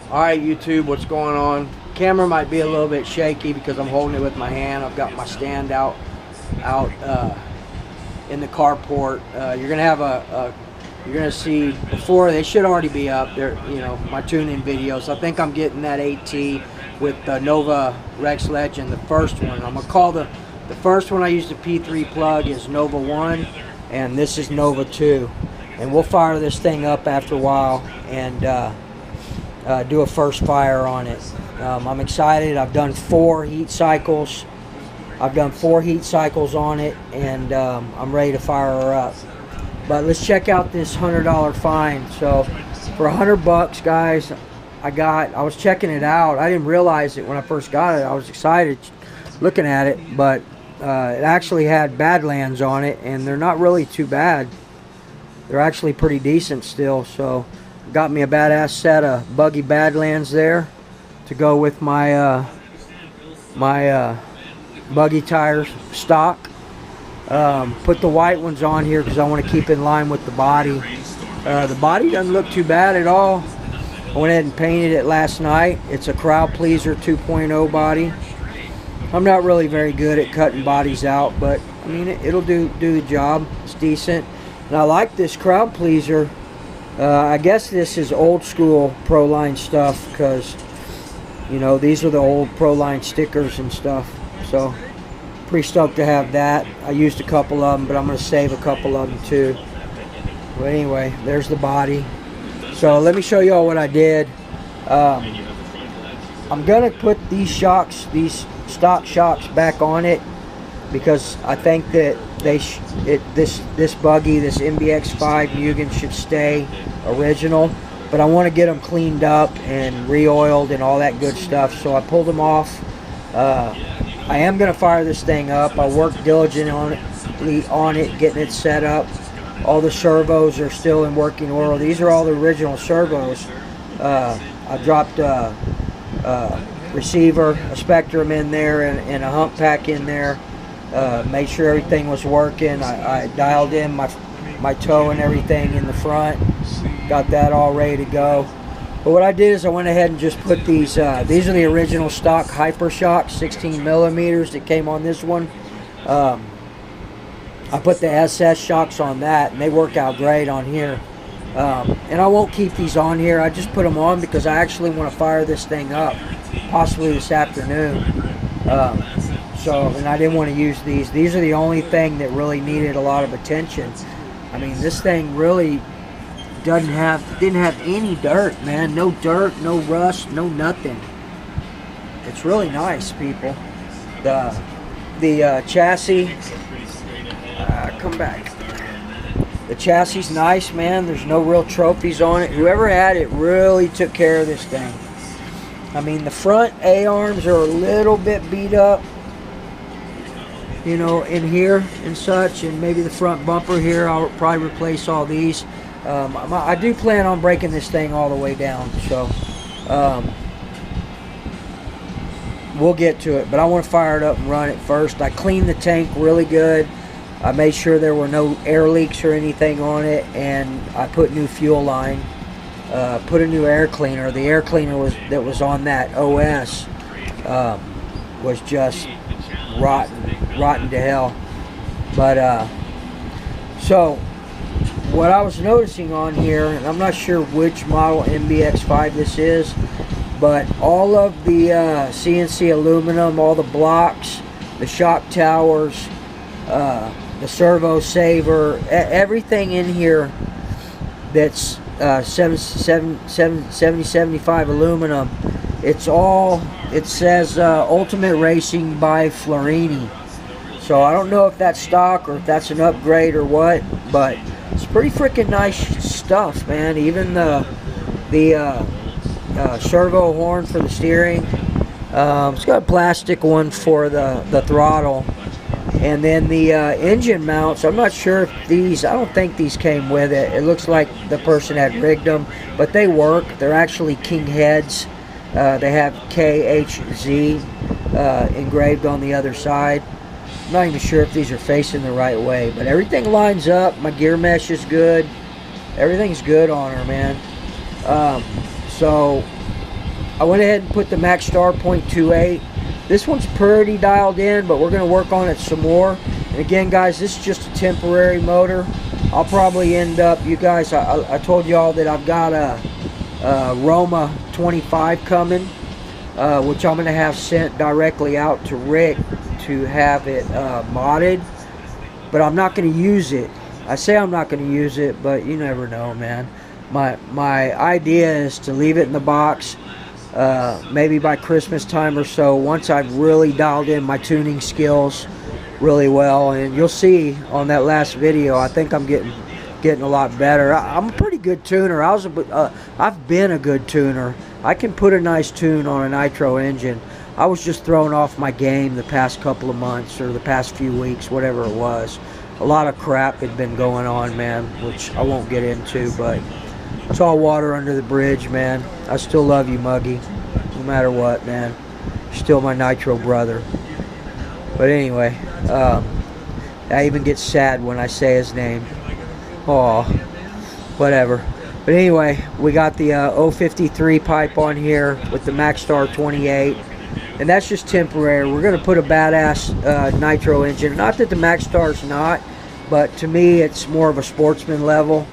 Alright YouTube, what's going on? Camera might be a little bit shaky because I'm holding it with my hand. I've got my stand out in the carport. You're gonna have you're gonna see before, they should already be up there, you know, my tuning videos. I think I'm getting that AT with the Nova Rex Legend, the first one. I'm gonna call the first one I used the P3 plug is Nova 1, and this is Nova 2. And we'll fire this thing up after a while and do a first fire on it. I'm excited. I've done 4 heat cycles. I've done 4 heat cycles on it, and I'm ready to fire her up. But let's check out this $100 find. So for $100, guys, I was checking it out. I didn't realize it when I first got it. I was excited looking at it, but it actually had Badlands on it, and they're not really too bad. They're actually pretty decent still. So got me a badass set of Buggy Badlands there to go with my Buggy tires stock. Put the white ones on here because I want to keep in line with the body. The body doesn't look too bad at all. I went ahead and painted it last night. It's a Crowd Pleaser 2.0 body. I'm not really very good at cutting bodies out, but I mean it'll do the job. It's decent. And I like this Crowd Pleaser. I guess this is old school Proline stuff because, you know, these are the old Proline stickers and stuff. So pretty stoked to have that. I used a couple of them, but I'm going to save a couple of them too. But anyway, there's the body. So let me show you all what I did. I'm going to put these shocks, these stock shocks, back on it because I think that this buggy, this mbx5 Mugen, should stay original, but I want to get them cleaned up and re-oiled and all that good stuff. So I pulled them off. I am going to fire this thing up. I worked diligently on it, getting it set up. All the servos are still in working order. These are all the original servos. I dropped a receiver, a Spectrum in there, and a hump pack in there. Made sure everything was working. I dialed in my toe and everything in the front. Got that all ready to go. But what I did is I went ahead and just put these are the original stock Hyper Shocks, 16 millimeters that came on this one. I put the SS shocks on that, and they work out great on here. And I won't keep these on here. I just put them on because I actually want to fire this thing up, possibly this afternoon. And I didn't want to use these. These are the only thing that really needed a lot of attention. I mean, this thing really didn't have any dirt, man. No dirt, no rust, no nothing. It's really nice, people. The chassis, come back. The chassis is nice, man. There's no real trophies on it. Whoever had it really took care of this thing. I mean, the front A-arms are a little bit beat up, you know, in here and such, and maybe the front bumper here. I'll probably replace all these. I do plan on breaking this thing all the way down, so we'll get to it. But I want to fire it up and run it first. I cleaned the tank really good. I made sure there were no air leaks or anything on it, and I put new fuel line, put a new air cleaner. The air cleaner that was on that OS was just rotten to hell. But so what I was noticing on here, and I'm not sure which model mbx5 this is, but all of the CNC aluminum, all the blocks, the shock towers, the servo saver, everything in here that's 7075 aluminum, it says Ultimate Racing by Florini. So I don't know if that's stock or if that's an upgrade or what, but it's pretty freaking nice stuff, man. Even the servo horn for the steering. It's got a plastic one for the throttle. And then the engine mounts, I'm not sure if these, I don't think these came with it. It looks like the person had rigged them, but they work. They're actually king heads. They have KHZ engraved on the other side. I'm not even sure if these are facing the right way, but everything lines up. My gear mesh is good. Everything's good on her, man. So I went ahead and put the max star 0.28. This one's pretty dialed in, but we're going to work on it some more. And again, guys, this is just a temporary motor. I'll probably end up, you guys, I told y'all that I've got a Roma 25 coming, which I'm going to have sent directly out to Rick to have it modded. But I'm not going to use it. I say I'm not going to use it, but you never know, man. My idea is to leave it in the box, maybe by Christmas time or so, once I've really dialed in my tuning skills really well. And you'll see on that last video, I think I'm getting a lot better. I'm a pretty good tuner. I've been a good tuner. I can put a nice tune on a nitro engine. I was just throwing off my game the past couple of months or the past few weeks, whatever it was. A lot of crap had been going on, man, which I won't get into, but it's all water under the bridge, man. I still love you, Muggy, no matter what, man. You're still my nitro brother. But anyway, I even get sad when I say his name. Aw, whatever. But anyway, we got the 053 pipe on here with the max star 28. And that's just temporary. We're going to put a badass nitro engine. Not that the max star's not, but to me it's more of a sportsman level.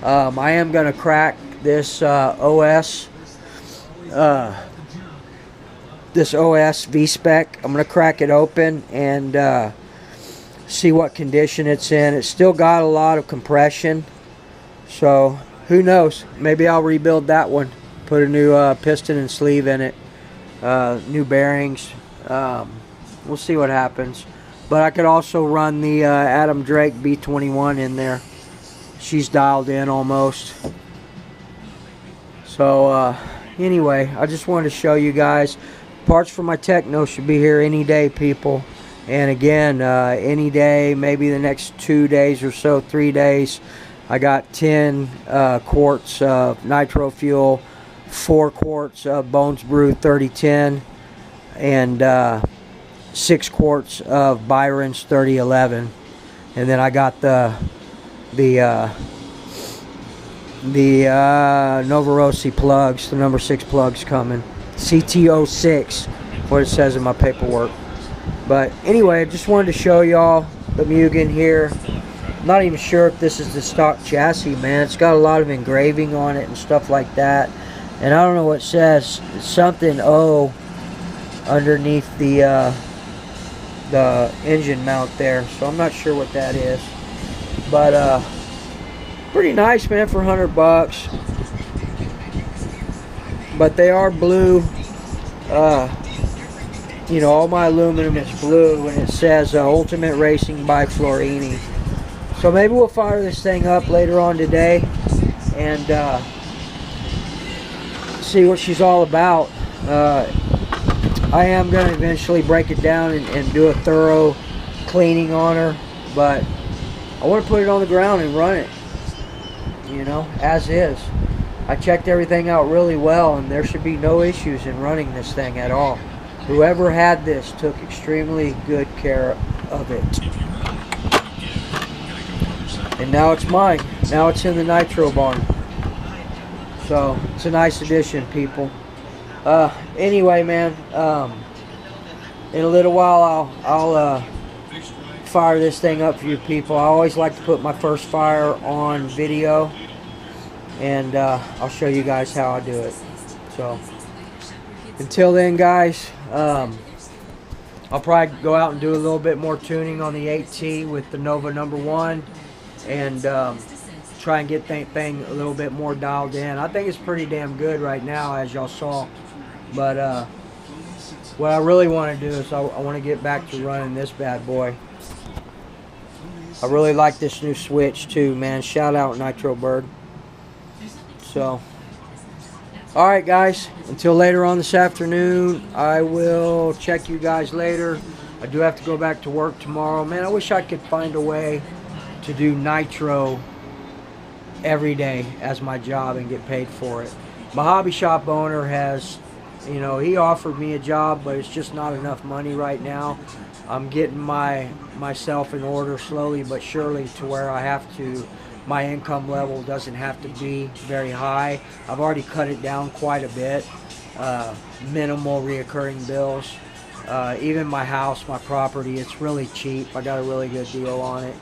I am going to crack this OS V-Spec. I'm going to crack it open and see what condition it's in. It's still got a lot of compression, so who knows, maybe I'll rebuild that one, put a new piston and sleeve in it, new bearings. We'll see what happens. But I could also run the Adam Drake B21 in there. She's dialed in almost. So anyway, I just wanted to show you guys parts for my Techno should be here any day, people. And again, any day, maybe the next 2 days or so, 3 days, I got 10 quarts of nitro fuel, 4 quarts of Bones Brew 3010, and 6 quarts of Byron's 3011. And then I got the Novarosi plugs, the number 6 plugs coming. CT06, what it says in my paperwork. But anyway, I just wanted to show y'all the Mugen here. I'm not even sure if this is the stock chassis, man. It's got a lot of engraving on it and stuff like that. And I don't know what it says. It's something O underneath the engine mount there. So I'm not sure what that is. But pretty nice, man, for $100. But they are blue. You know, all my aluminum is blue, and it says Ultimate Racing by Florini. So maybe we'll fire this thing up later on today and see what she's all about. I am going to eventually break it down and do a thorough cleaning on her, but I want to put it on the ground and run it, you know, as is. I checked everything out really well, and there should be no issues in running this thing at all. Whoever had this took extremely good care of it. And now it's mine. Now it's in the nitro barn. So it's a nice addition, people. Anyway, man, in a little while I'll fire this thing up for you people. I always like to put my first fire on video, and I'll show you guys how I do it. So until then, guys, I'll probably go out and do a little bit more tuning on the 8T with the Nova #1 and try and get that thing a little bit more dialed in. I think it's pretty damn good right now, as y'all saw. But what I really want to do is I want to get back to running this bad boy. I really like this new switch too, man. Shout out Nitro Bird. So alright guys, until later on this afternoon, I will check you guys later. I do have to go back to work tomorrow. Man, I wish I could find a way to do nitro every day as my job and get paid for it. My hobby shop owner has, you know, he offered me a job, but it's just not enough money right now. I'm getting myself in order slowly but surely to where I have to, my income level doesn't have to be very high. I've already cut it down quite a bit. minimal reoccurring bills. Even my house, my property, it's really cheap. I got a really good deal on it,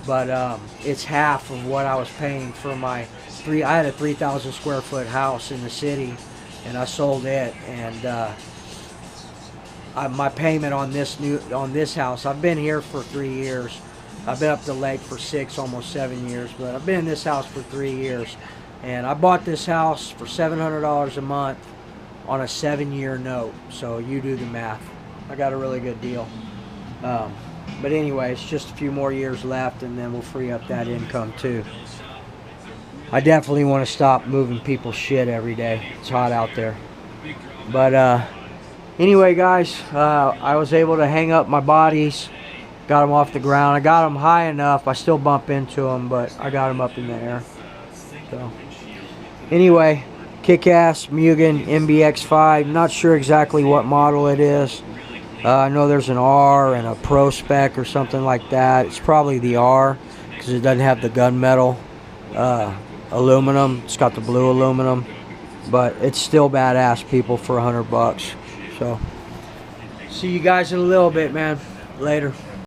but it's half of what I was paying for my I had a 3,000 square foot house in the city, and I sold it, and my payment on this house, I've been here for 3 years. I've been up the lake for 6, almost 7 years, but I've been in this house for 3 years, and I bought this house for $700 a month on a 7-year note. So you do the math. I got a really good deal. But anyway, it's just a few more years left, and then we'll free up that income too. I definitely want to stop moving people's shit every day. It's hot out there. But anyway, guys, I was able to hang up my bodies, got them off the ground. I got them high enough. I still bump into them, but I got them up in the air. So anyway, kick-ass Mugen mbx5. Not sure exactly what model it is. I know there's an R and a Pro Spec or something like that. It's probably the R because it doesn't have the gunmetal aluminum. It's got the blue aluminum, but it's still badass, people, for $100 bucks. So see you guys in a little bit, man. Later.